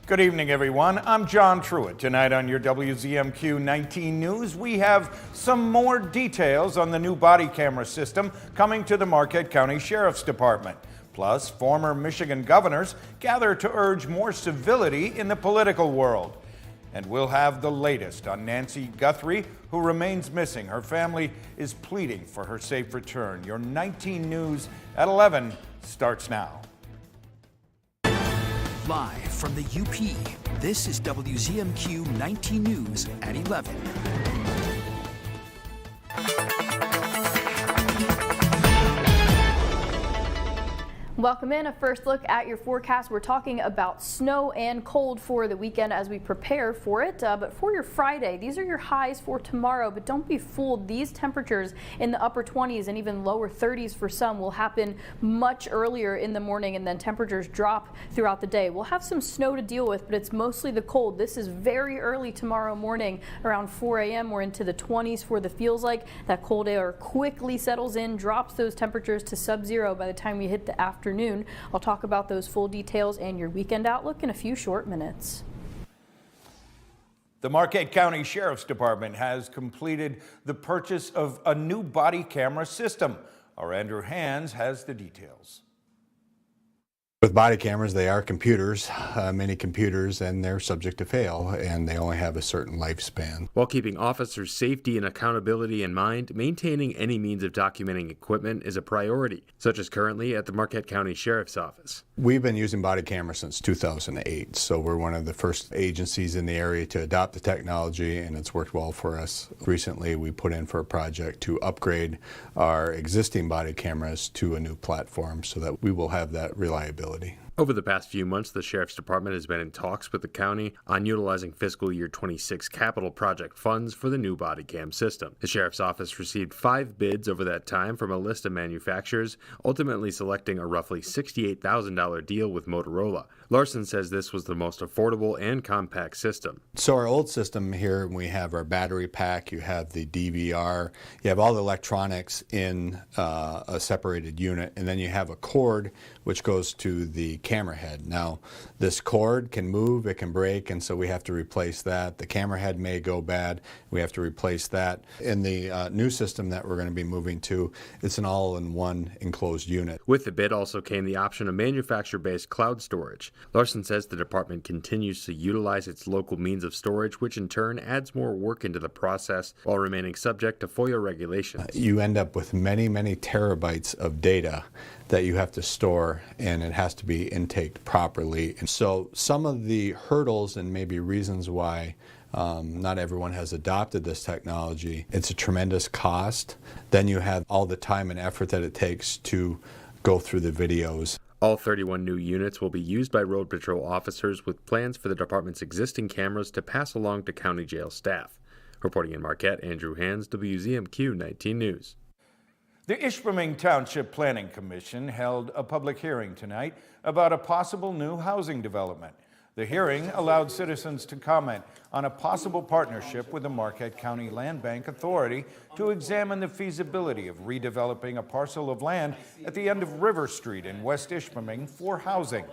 Good evening, everyone. I'm John Truitt. Tonight on your WZMQ 19 News, we have some more details on the new body camera system coming to the Marquette County Sheriff's Department. Plus, former Michigan governors gather to urge more civility in the political world. And we'll have the latest on Nancy Guthrie, who remains missing. Her family is pleading for her safe return. Your 19 News at 11 starts now. Live from the UP, this is WZMQ 19 News at 11. Welcome in. A first look at your forecast. We're talking about snow and cold for the weekend as we prepare for it. But for your Friday, these are your highs for tomorrow. But don't be fooled. These temperatures in the upper 20s and even lower 30s for some will happen much earlier in the morning, and then temperatures drop throughout the day. We'll have some snow to deal with, but it's mostly the cold. This is very early tomorrow morning. Around 4 a.m. we're into the 20s for the feels like. That cold air quickly settles in, drops those temperatures to sub-zero by the time we hit the afternoon. I'll talk about those full details and your weekend outlook in a few short minutes. The Marquette County Sheriff's Department has completed the purchase of a new body camera system. Our Andrew Hands has the details. With body cameras, they are computers, many computers, and they're subject to fail, and they only have a certain lifespan. While keeping officers' safety and accountability in mind, maintaining any means of documenting equipment is a priority, such as currently at the Marquette County Sheriff's Office. We've been using body cameras since 2008, so we're one of the first agencies in the area to adopt the technology, and it's worked well for us. Recently, we put in for a project to upgrade our existing body cameras to a new platform so that we will have that reliability. Over the past few months, the Sheriff's Department has been in talks with the county on utilizing fiscal year 26 capital project funds for the new body cam system. The Sheriff's Office received 5 bids over that time from a list of manufacturers, ultimately selecting a roughly $68,000 deal with Motorola. Larson says this was the most affordable and compact system. So our old system here, we have our battery pack, you have the DVR, you have all the electronics in a separated unit, and then you have a cord which goes to the camera head. Now, this cord can move, it can break, and so we have to replace that. The camera head may go bad, we have to replace that. In the new system that we're going to be moving to, it's an all-in-one enclosed unit. With the bid also came the option of manufacturer-based cloud storage. Larson says the department continues to utilize its local means of storage, which in turn adds more work into the process while remaining subject to FOIA regulations. You end up with many, many terabytes of data that you have to store, and it has to be intaked properly. And so some of the hurdles and maybe reasons why not everyone has adopted this technology, it's a tremendous cost. Then you have all the time and effort that it takes to go through the videos. All 31 new units will be used by Road Patrol officers, with plans for the department's existing cameras to pass along to county jail staff. Reporting in Marquette, Andrew Hands, WZMQ 19 News. The Ishpeming Township Planning Commission held a public hearing tonight about a possible new housing development. The hearing allowed citizens to comment on a possible partnership with the Marquette County Land Bank Authority to examine the feasibility of redeveloping a parcel of land at the end of River Street in West Ishpeming for housing.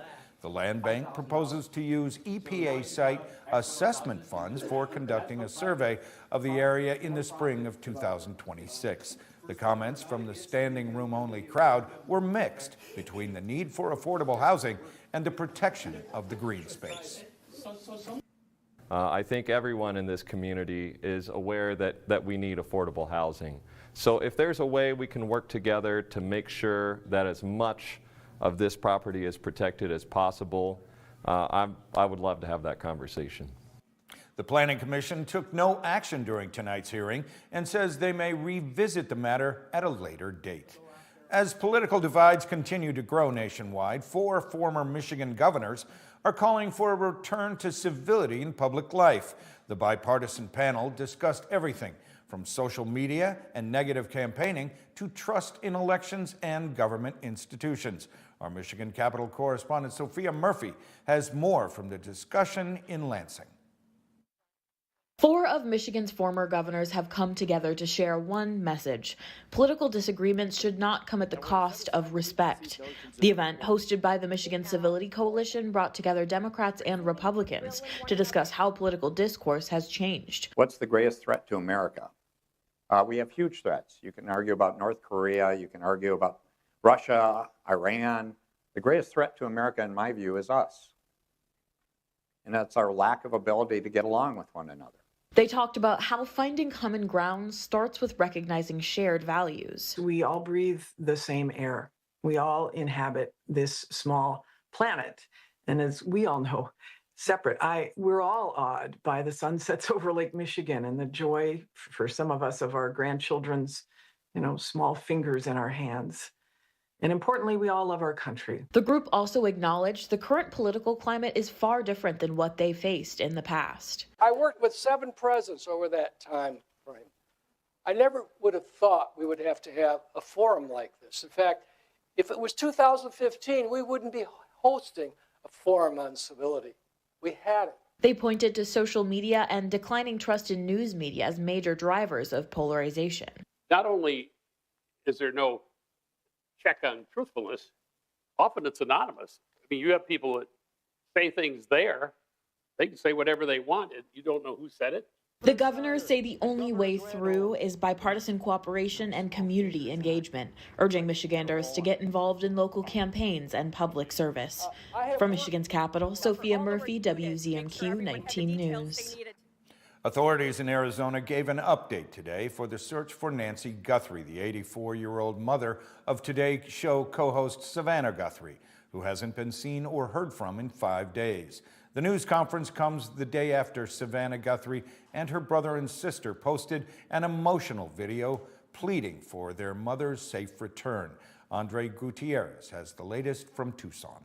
The Land Bank proposes to use EPA site assessment funds for conducting a survey of the area in the spring of 2026. The comments from the standing room only crowd were mixed between the need for affordable housing and the protection of the green space. I think everyone in this community is aware that we need affordable housing. So if there's a way we can work together to make sure that as much of this property is protected as possible, I would love to have that conversation. The Planning Commission took no action during tonight's hearing and says they may revisit the matter at a later date. As political divides continue to grow nationwide, 4 former Michigan governors are calling for a return to civility in public life. The bipartisan panel discussed everything from social media and negative campaigning to trust in elections and government institutions. Our Michigan Capitol correspondent Sophia Murphy has more from the discussion in Lansing. Four of Michigan's former governors have come together to share one message. Political disagreements should not come at the cost of respect. The event, hosted by the Michigan Civility Coalition, brought together Democrats and Republicans to discuss how political discourse has changed. What's the greatest threat to America? We have huge threats. You can argue about North Korea, you can argue about Russia, Iran. The greatest threat to America, in my view, is us. And that's our lack of ability to get along with one another. They talked about how finding common ground starts with recognizing shared values. We all breathe the same air. We all inhabit this small planet. And as we all know, we're all awed by the sunsets over Lake Michigan and the joy for some of us of our grandchildren's, small fingers in our hands. And importantly, we all love our country. The group also acknowledged the current political climate is far different than what they faced in the past. I worked with 7 presidents over that time frame. I never would have thought we would have to have a forum like this. In fact, if it was 2015, we wouldn't be hosting a forum on civility. We had it. They pointed to social media and declining trust in news media as major drivers of polarization. Not only is there no check on truthfulness, often it's anonymous. I mean, you have people that say things there. They can say whatever they want. You don't know who said it. The governors say the only way through is bipartisan cooperation and community engagement, urging Michiganders to get involved in local campaigns and public service. From Michigan's capital, Sophia Murphy, WZMQ 19 News. Authorities in Arizona gave an update today for the search for Nancy Guthrie, the 84-year-old mother of Today Show co-host Savannah Guthrie, who hasn't been seen or heard from in 5 days. The news conference comes the day after Savannah Guthrie and her brother and sister posted an emotional video pleading for their mother's safe return. Andre Gutierrez has the latest from Tucson.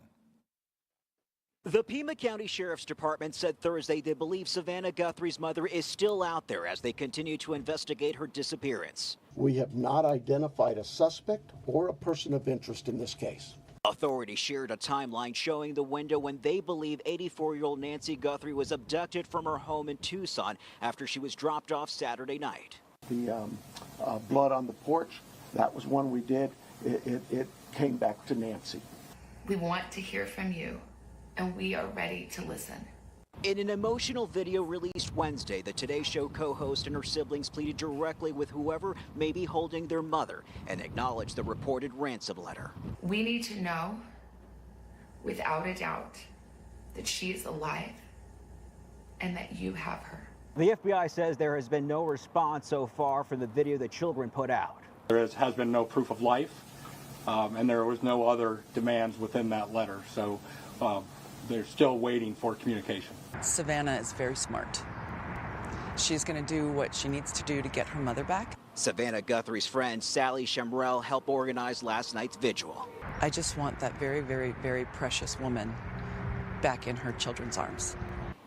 The Pima County Sheriff's Department said Thursday they believe Savannah Guthrie's mother is still out there as they continue to investigate her disappearance. We have not identified a suspect or a person of interest in this case. Authorities shared a timeline showing the window when they believe 84-year-old Nancy Guthrie was abducted from her home in Tucson after she was dropped off Saturday night. The blood on the porch, that was one we did. It came back to Nancy. We want to hear from you, and we are ready to listen. In an emotional video released Wednesday, the Today Show co-host and her siblings pleaded directly with whoever may be holding their mother and acknowledged the reported ransom letter. We need to know, without a doubt, that she is alive and that you have her. The FBI says there has been no response so far from the video the children put out. There has been no proof of life, and there was no other demands within that letter. So they're still waiting for communication. Savannah is very smart. She's going to do what she needs to do to get her mother back. Savannah Guthrie's friend Sally Shamrell helped organize last night's vigil. I just want that very, very, very precious woman back in her children's arms.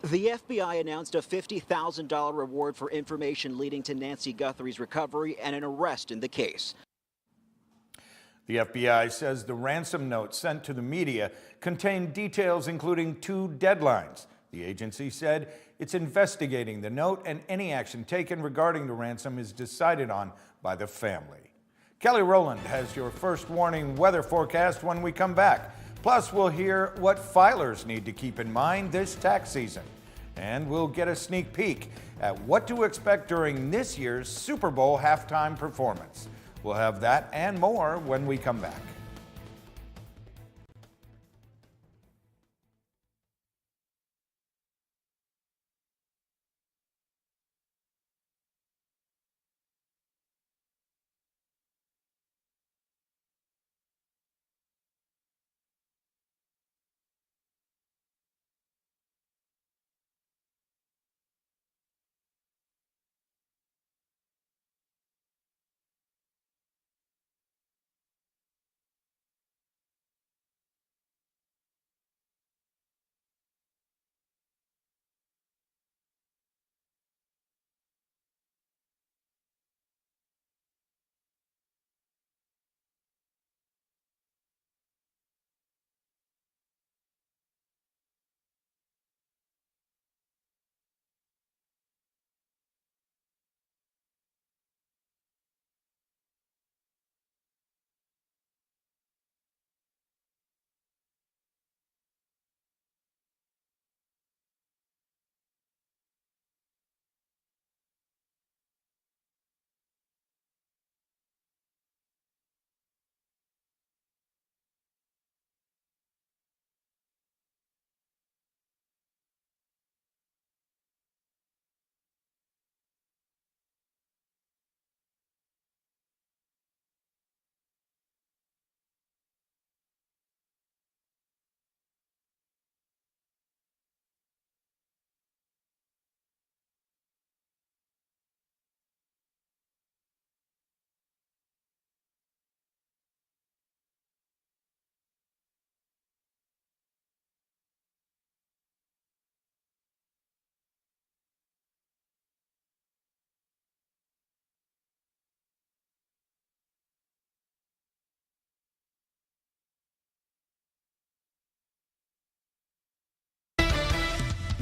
The FBI announced a $50,000 reward for information leading to Nancy Guthrie's recovery and an arrest in the case. The FBI says the ransom note sent to the media contained details including 2 deadlines. The agency said it's investigating the note and any action taken regarding the ransom is decided on by the family. Kelly Rowland has your first warning weather forecast when we come back. Plus, we'll hear what filers need to keep in mind this tax season. And we'll get a sneak peek at what to expect during this year's Super Bowl halftime performance. We'll have that and more when we come back.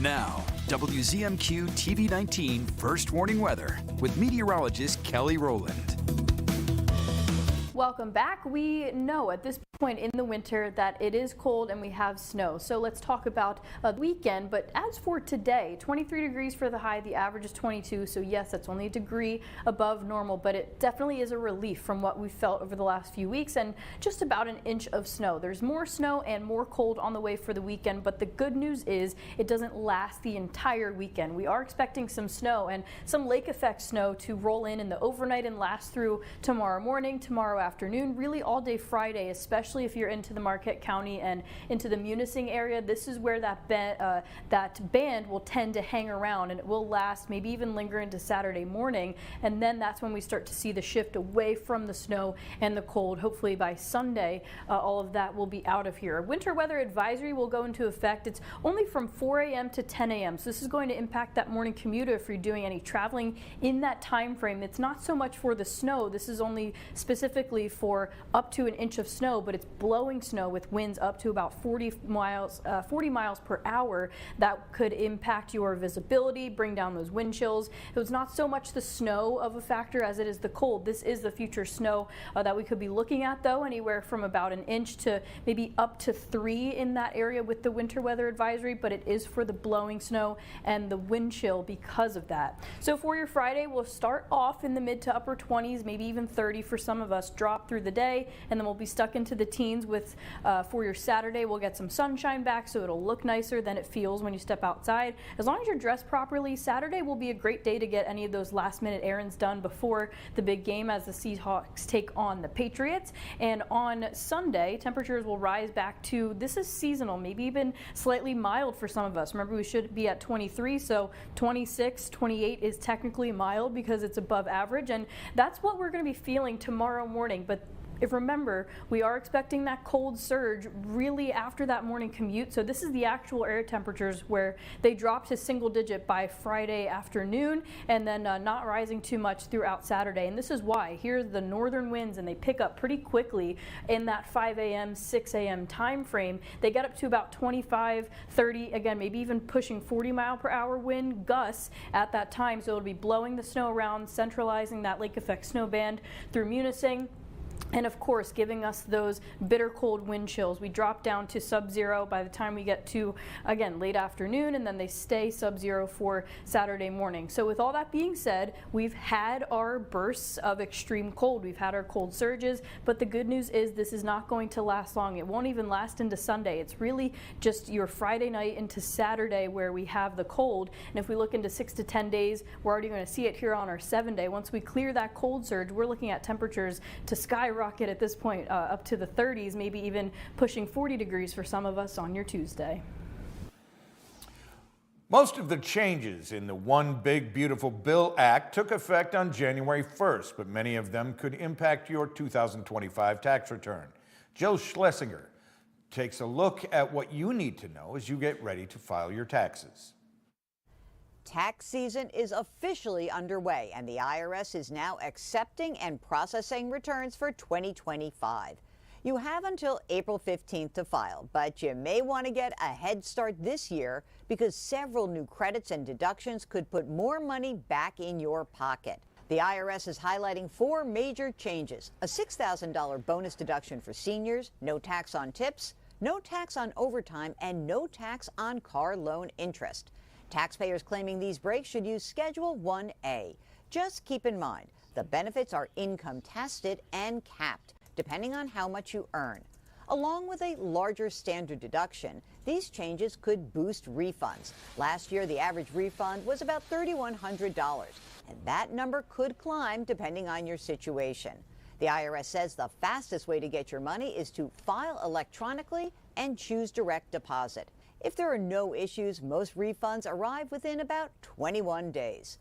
Now, WZMQ TV 19 First Warning Weather with meteorologist Kelly Rowland. Welcome back. We know at this point in the winter that it is cold and we have snow. So let's talk about the weekend. But as for today, 23 degrees for the high, the average is 22. So yes, that's only a degree above normal, but it definitely is a relief from what we felt over the last few weeks and just about an inch of snow. There's more snow and more cold on the way for the weekend, but the good news is it doesn't last the entire weekend. We are expecting some snow and some lake effect snow to roll in the overnight and last through tomorrow morning, tomorrow afternoon, really all day Friday, especially if you're into the Marquette County and into the Munising area. This is where that band will tend to hang around, and it will last, maybe even linger into Saturday morning, and then that's when we start to see the shift away from the snow and the cold. Hopefully by Sunday, all of that will be out of here. A winter weather advisory will go into effect. It's only from 4 a.m. to 10 a.m. So this is going to impact that morning commute if you're doing any traveling in that time frame. It's not so much for the snow. This is only specifically for up to an inch of snow, but it's blowing snow with winds up to about 40 miles per hour. That could impact your visibility, bring down those wind chills. It was not so much the snow of a factor as it is the cold. This is the future snow that we could be looking at, though, anywhere from about an inch to maybe up to 3 in that area with the winter weather advisory, but it is for the blowing snow and the wind chill because of that. So for your Friday, we'll start off in the mid to upper 20s, maybe even 30 for some of us, drop through the day, and then we'll be stuck into the teens with for your Saturday. We'll get some sunshine back, so it'll look nicer than it feels when you step outside. As long as you're dressed properly, Saturday will be a great day to get any of those last minute errands done before the big game as the Seahawks take on the Patriots. And on Sunday, temperatures will rise back to, this is seasonal, maybe even slightly mild for some of us. Remember, we should be at 23, so 26, 28 is technically mild because it's above average, and that's what we're going to be feeling tomorrow morning. But remember, we are expecting that cold surge really after that morning commute. So this is the actual air temperatures where they drop to single digit by Friday afternoon and then not rising too much throughout Saturday. And this is why. Here's the northern winds, and they pick up pretty quickly in that 5 a.m., 6 a.m. time frame. They get up to about 25, 30, again, maybe even pushing 40 mile per hour wind gusts at that time. So it'll be blowing the snow around, centralizing that lake effect snow band through Munising. And of course, giving us those bitter cold wind chills. We drop down to sub-zero by the time we get to, again, late afternoon, and then they stay sub-zero for Saturday morning. So with all that being said, we've had our bursts of extreme cold. We've had our cold surges, but the good news is this is not going to last long. It won't even last into Sunday. It's really just your Friday night into Saturday where we have the cold. And if we look into 6 to 10 days, we're already going to see it here on our 7-day. Once we clear that cold surge, we're looking at temperatures to skyrocket at this point up to the 30s, maybe even pushing 40 degrees for some of us on your Tuesday. Most of the changes in the One Big Beautiful Bill Act took effect on January 1st, but many of them could impact your 2025 tax return. Jill Schlesinger takes a look at what you need to know as you get ready to file your taxes. Tax season is officially underway, and the IRS is now accepting and processing returns for 2025. You have until April 15th to file, but you may want to get a head start this year because several new credits and deductions could put more money back in your pocket. The IRS is highlighting 4 major changes: a $6,000 bonus deduction for seniors, no tax on tips, no tax on overtime, and no tax on car loan interest. Taxpayers claiming these breaks should use Schedule 1A. Just keep in mind, the benefits are income tested and capped, depending on how much you earn. Along with a larger standard deduction, these changes could boost refunds. Last year, the average refund was about $3,100, and that number could climb depending on your situation. The IRS says the fastest way to get your money is to file electronically and choose direct deposit. If there are no issues, most refunds arrive within about 21 days.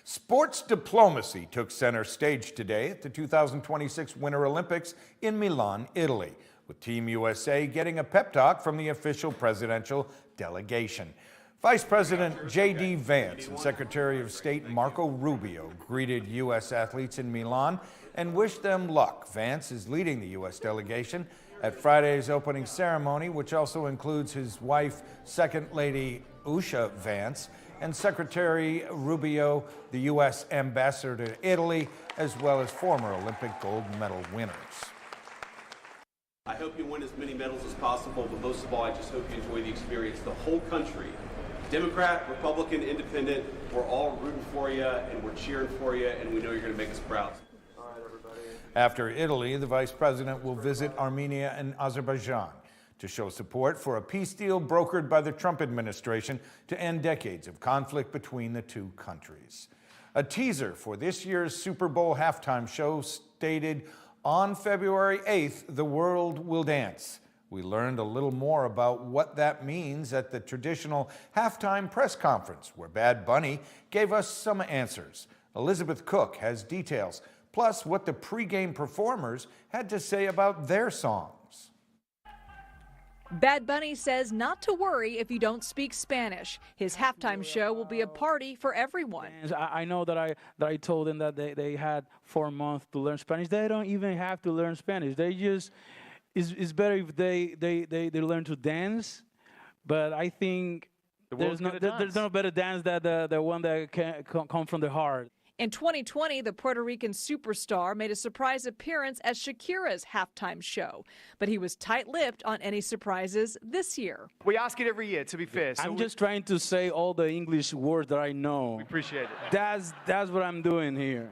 Sports diplomacy took center stage today at the 2026 Winter Olympics in Milan, Italy, with Team USA getting a pep talk from the official presidential delegation. Vice President J.D. Vance and Secretary of State Marco Rubio greeted U.S. athletes in Milan and wished them luck. Vance is leading the U.S. delegation At Friday's opening ceremony, which also includes his wife, Second Lady Usha Vance, and Secretary Rubio, the U.S. Ambassador to Italy, as well as former Olympic gold medal winners. I hope you win as many medals as possible, but most of all, I just hope you enjoy the experience. The whole country, Democrat, Republican, Independent, we're all rooting for you, and we're cheering for you, and we know you're going to make us proud. All right, everybody. After Italy, the vice president will visit Armenia and Azerbaijan to show support for a peace deal brokered by the Trump administration to end decades of conflict between the two countries. A teaser for this year's Super Bowl halftime show stated, "On February 8th, the world will dance." We learned a little more about what that means at the traditional halftime press conference, where Bad Bunny gave us some answers. Elizabeth Cook has details, plus what the pregame performers had to say about their songs. Bad Bunny says not to worry if you don't speak Spanish. His halftime show will be a party for everyone. I know that I told them that they had 4 months to learn Spanish. They don't even have to learn Spanish. They just, it's better if they learn to dance. But I think there's no better dance than the one that can come from the heart. In 2020, the Puerto Rican superstar made a surprise appearance at Shakira's halftime show, but he was tight-lipped on any surprises this year. We ask it every year, to be fair. I'm just trying to say all the English words that I know. We appreciate it. That's what I'm doing here.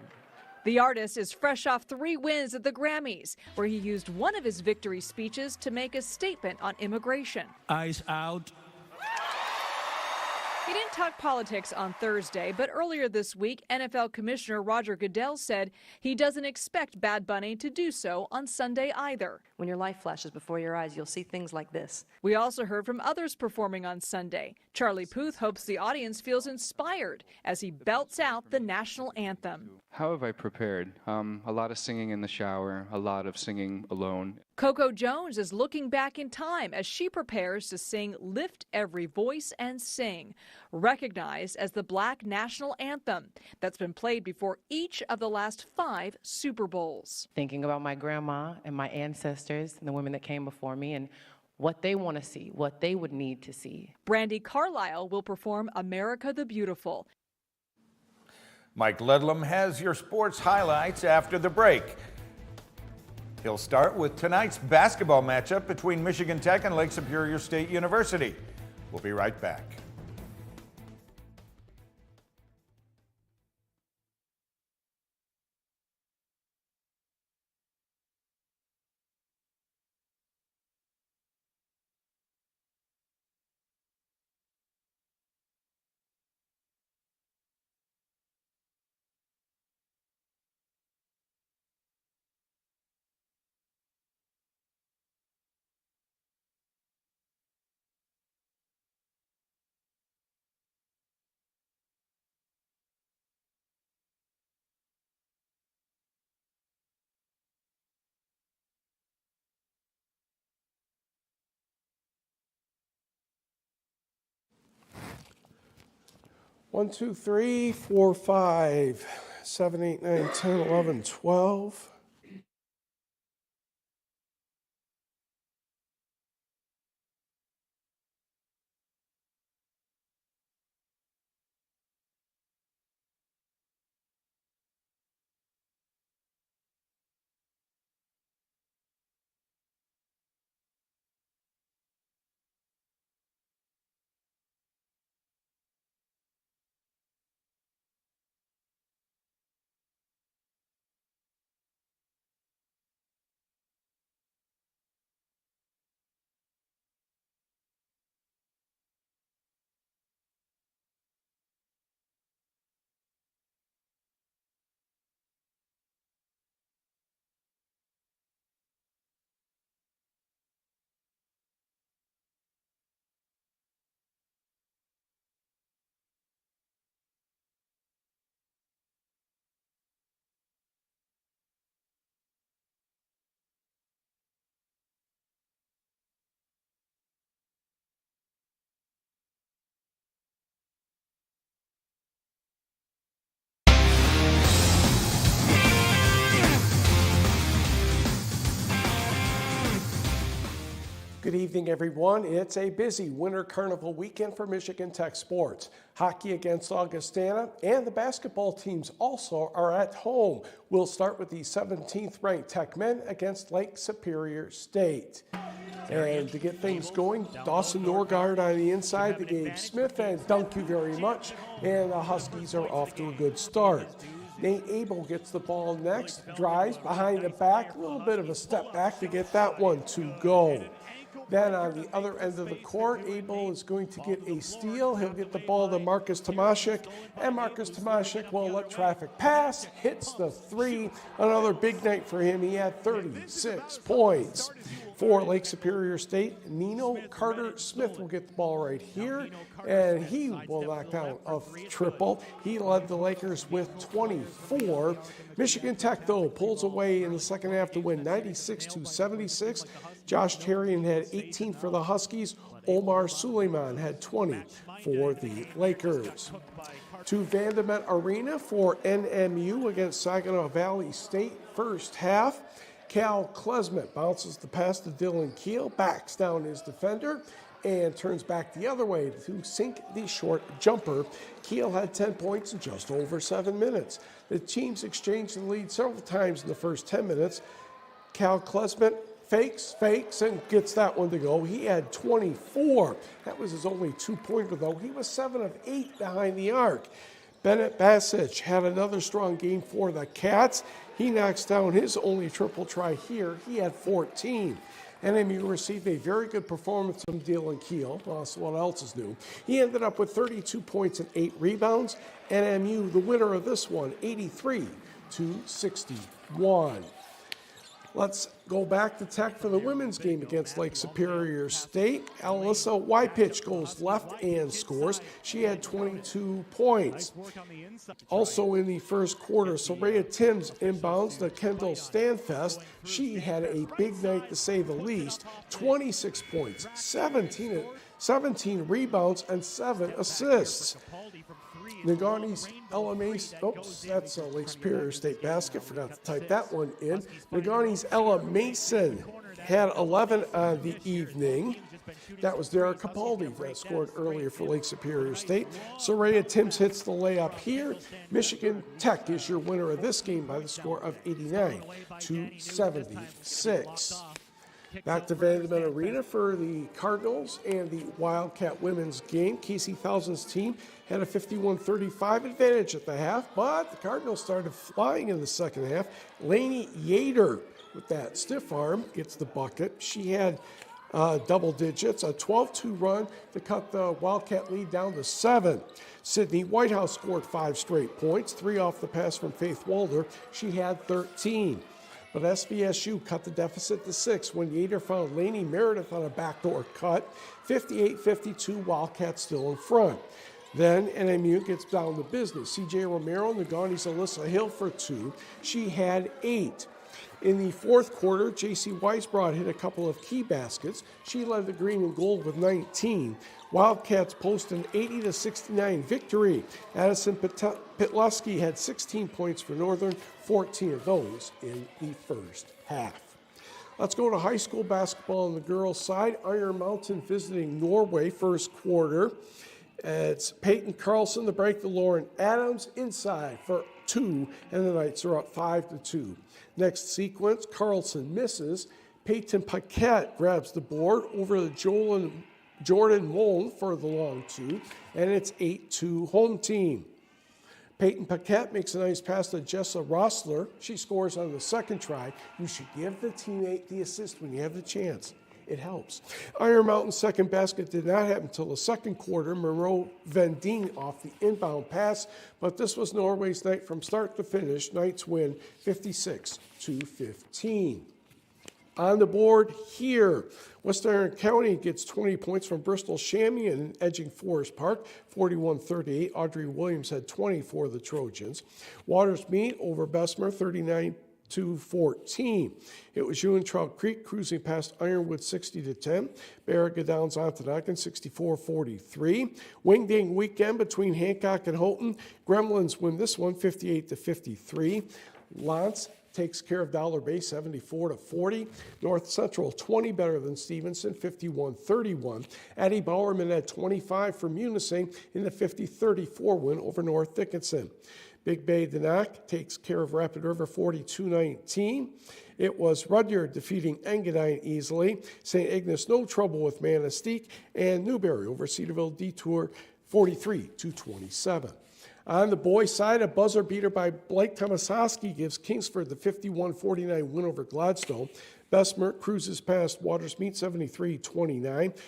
The artist is fresh off 3 wins at the Grammys, where he used one of his victory speeches to make a statement on immigration. Eyes out. He didn't talk politics on Thursday, but earlier this week, NFL Commissioner Roger Goodell said he doesn't expect Bad Bunny to do so on Sunday either. When your life flashes before your eyes, you'll see things like this. We also heard from others performing on Sunday. Charlie Puth hopes the audience feels inspired as he belts out the national anthem. How have I prepared? A lot of singing in the shower, a lot of singing alone. Coco Jones is looking back in time as she prepares to sing Lift Every Voice and Sing, recognized as the Black National Anthem that's been played before each of the last 5 Super Bowls. Thinking about my grandma and my ancestors and the women that came before me and what they want to see, what they would need to see. Brandi Carlile will perform America the Beautiful. Mike Ludlam has your sports highlights after the break. He'll start with tonight's basketball matchup between Michigan Tech and Lake Superior State University. We'll be right back. One, 2, 3, 4, 5, 7, 8, 9, 10, 11, 12. Good evening, everyone. It's a busy Winter Carnival weekend for Michigan Tech sports. Hockey against Augustana and the basketball teams also are at home. We'll start with the 17th ranked Tech men against Lake Superior State. And to get things going, Dawson Norgard on the inside to Gabe Smith, and thank you very much. And the Huskies are off to a good start. Nate Abel gets the ball next, drives behind the back, a little bit of a step back to get that one to go. Then on the other end of the court, Abel is going to get a steal. He'll get the ball to Marcus Tomaszek, and Marcus Tomaszek will let traffic pass, hits the three. Another big night for him. He had 36 points. For Lake Superior State, Nino Carter Smith will get the ball right here, and he will knock down a triple. He led the Lakers with 24. Michigan Tech, though, pulls away in the second half to win 96-76. Josh Terrian had 18 for the Huskies. Omar Suleiman had 20 for the Lakers. To Vandemet Arena for NMU against Saginaw Valley State. First half, Cal Klesmet bounces the pass to Dylan Keel, backs down his defender, and turns back the other way to sink the short jumper. Keel had 10 points in just over 7 minutes. The teams exchanged the lead several times in the first 10 minutes. Cal Klesmet fakes, and gets that one to go. He had 24. That was his only two-pointer, though. He was 7 of 8 behind the arc. Bennett Basic had another strong game for the Cats. He knocks down his only triple try here. He had 14. NMU received a very good performance from Dylan Keel. Well, so what else is new? He ended up with 32 points and 8 rebounds. NMU, the winner of this one, 83-61. Let's go back to Tech for the women's game against Lake Superior State. Alyssa Wypitch goes left and scores. She had 22 points. Also in the first quarter, Soraya Timms inbounds to Kendall Stanfest. She had a big night to say the least. 26 points, 17 rebounds, and 7 assists. Nagani's Ella Mason, that's a Lake Superior State basket, forgot to type that one in. Nagani's Ella Mason had 11 on the evening. That was Derek Capaldi that scored earlier for Lake Superior State. Soraya Timms hits the layup here. Michigan Tech is your winner of this game by the score of 89-76. Back to Vandemet Arena for the Cardinals and the Wildcat women's game. Casey Thousand's team had a 51-35 advantage at the half, but the Cardinals started flying in the second half. Lainey Yater with that stiff arm gets the bucket. She had double digits, a 12-2 run to cut the Wildcat lead down to 7. Sydney Whitehouse scored 5 straight points, 3 off the pass from Faith Walder. She had 13. But SVSU cut the deficit to 6 when Yater found Lainey Meredith on a backdoor cut. 58-52, Wildcats still in front. Then NMU gets down to business. CJ Romero, Nagani's Alyssa Hill for 2. She had 8. In the fourth quarter, J.C. Weisbrod hit a couple of key baskets. She led the green and gold with 19. Wildcats post an 80-69 victory. Addison Pitleski had 16 points for Northern, 14 of those in the first half. Let's go to high school basketball on the girls' side. Iron Mountain visiting Norway first quarter. It's Peyton Carlson to break the Lauren Adams inside for 2, and the Knights are up 5-2. Next sequence, Carlson misses. Peyton Paquette grabs the board over the Jordan Moll for the long 2, and it's 8-2 home team. Peyton Paquette makes a nice pass to Jessa Rossler. She scores on the second try. You should give the teammate the assist when you have the chance. It helps. Iron Mountain's second basket did not happen until the second quarter. Monroe Vendine off the inbound pass, but this was Norway's night from start to finish. Knights win 56-15. On the board here, West Iron County gets 20 points from Bristol Chamois and edging Forest Park, 41-38. Audrey Williams had 20 for the Trojans. Waters Mead over Bessemer, 39-14. It was Ewan-Trout Creek cruising past Ironwood 60-10. Barrett Downs Ontonagon 64-43. Wingding weekend between Hancock and Houghton. Gremlins win this one 58-53. Lance takes care of Dollar Bay 74-40. North Central 20 better than Stevenson 51-31. Addie Bowerman had 25 for Munising in the 50-34 win over North Dickinson. Big Bay Denac takes care of Rapid River 42-19. It was Rudyard defeating Engadine easily. St. Ignace no trouble with Manistee, and Newberry over Cedarville Detour 43-27. On the boys' side, a buzzer beater by Blake Tomasowski gives Kingsford the 51-49 win over Gladstone. Bessemer cruises past Watersmeet 73-29.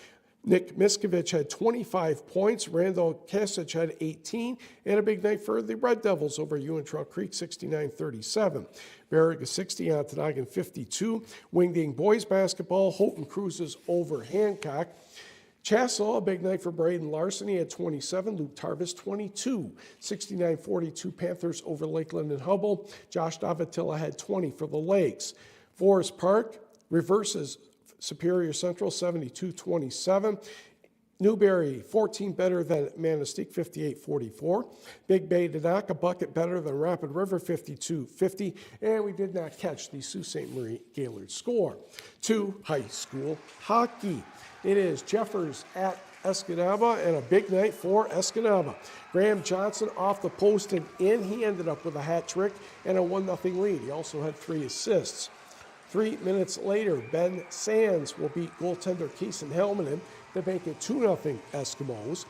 Nick Miskovich had 25 points. Randall Kasich had 18. And a big night for the Red Devils over Uintah Creek 69-37. Barriga 60 on Tanagan 52. Wingding boys basketball. Houghton cruises over Hancock. Chassell, a big night for Braden Larson. He had 27. Luke Tarvis, 22. 69-42 Panthers over Lakeland and Hubble. Josh Davatilla had 20 for the Lakes. Forest Park reverses Superior Central, 72-27. Newberry, 14 better than Manistee, 58-44. Big Bay Denac, a bucket better than Rapid River, 52-50. And we did not catch the Sault Ste. Marie Gaylord score. To high school hockey. It is Jeffers at Escanaba, and a big night for Escanaba. Graham Johnson off the post and in. He ended up with a hat trick and a 1-0 lead. He also had 3 assists. 3 minutes later, Ben Sands will beat goaltender Keeson Helmanen to make it 2-0 Eskimos.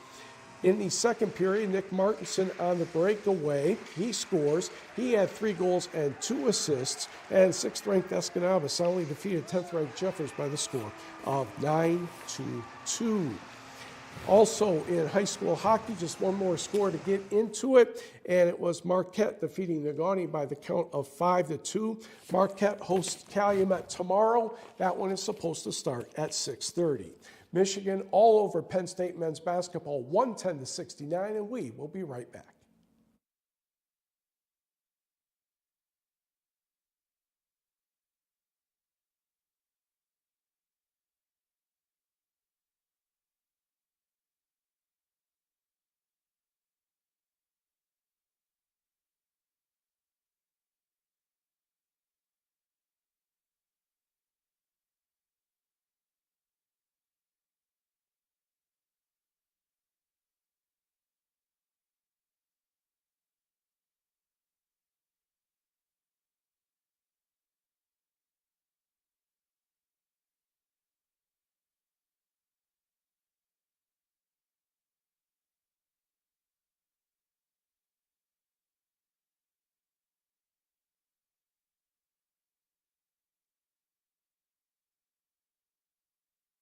In the second period, Nick Martinson on the breakaway. He scores. He had 3 goals and 2 assists. And 6th-ranked Escanaba soundly defeated 10th-ranked Jeffers by the score of 9-2. Also in high school hockey, just one more score to get into it, and it was Marquette defeating Negaunee by the count of 5-2. Marquette hosts Calumet tomorrow. That one is supposed to start at 6:30. Michigan all over Penn State men's basketball, 110-69, and we will be right back.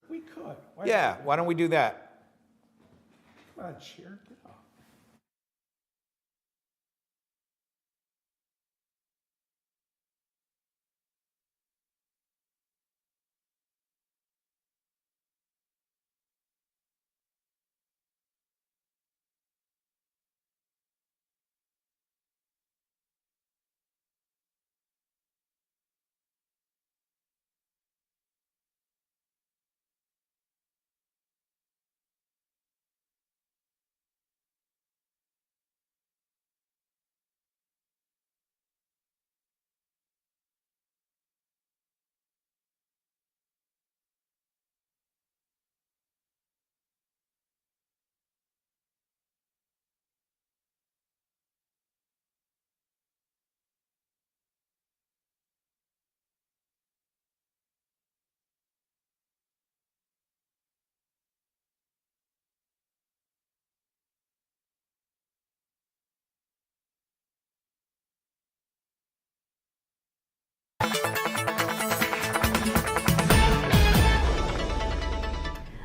We could. Yeah, why don't we do that? Come on, Cher, get up.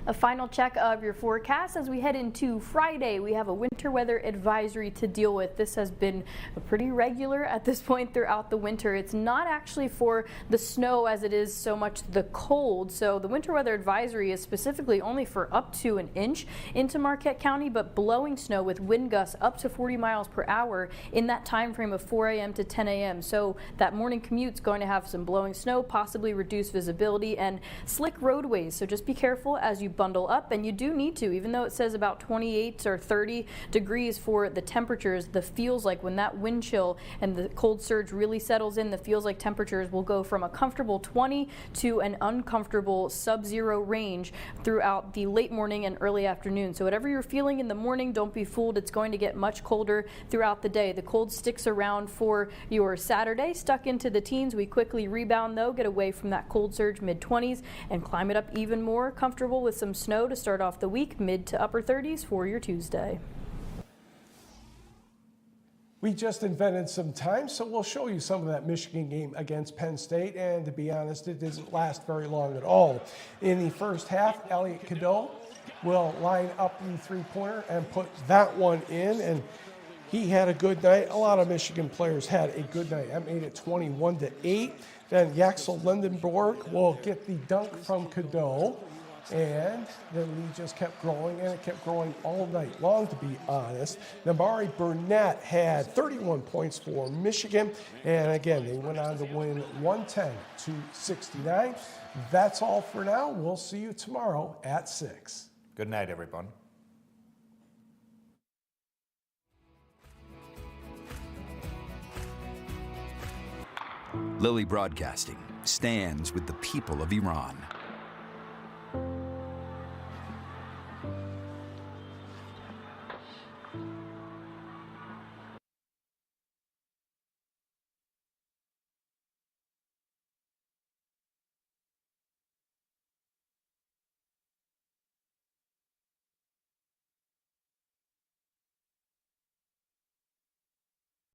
A final check of your forecast as we head into Friday. We have a winter weather advisory to deal with. This has been pretty regular at this point throughout the winter. It's not actually for the snow as it is so much the cold. So the winter weather advisory is specifically only for up to an inch into Marquette County, but blowing snow with wind gusts up to 40 miles per hour in that time frame of 4 a.m. to 10 a.m. So that morning commute's going to have some blowing snow, possibly reduced visibility and slick roadways. So just be careful as you bundle up, and you do need to, even though it says about 28 or 30 degrees for the temperatures. The feels like when that wind chill and the cold surge really settles in, the feels like temperatures will go from a comfortable 20 to an uncomfortable sub-zero range throughout the late morning and early afternoon. So whatever you're feeling in the morning, don't be fooled. It's going to get much colder throughout the day. The cold sticks around for your Saturday, stuck into the teens. We quickly rebound though, get away from that cold surge, mid-20s, and climb it up even more comfortable with some snow to start off the week, mid to upper 30s for your Tuesday. We just invented some time, so we'll show you some of that Michigan game against Penn State, and to be honest, it didn't last very long at all. In the first half, Elliot Cadeau will line up the three-pointer and put that one in, and he had a good night. A lot of Michigan players had a good night. That made it 21-8. Then Yaxel Lindenborg will get the dunk from Cadeau. And the lead just kept growing, and it kept growing all night long, to be honest. Namari Burnett had 31 points for Michigan. And again, they went on to win 110-69. That's all for now. We'll see you tomorrow at 6. Good night, everyone. Lilly Broadcasting stands with the people of Iran.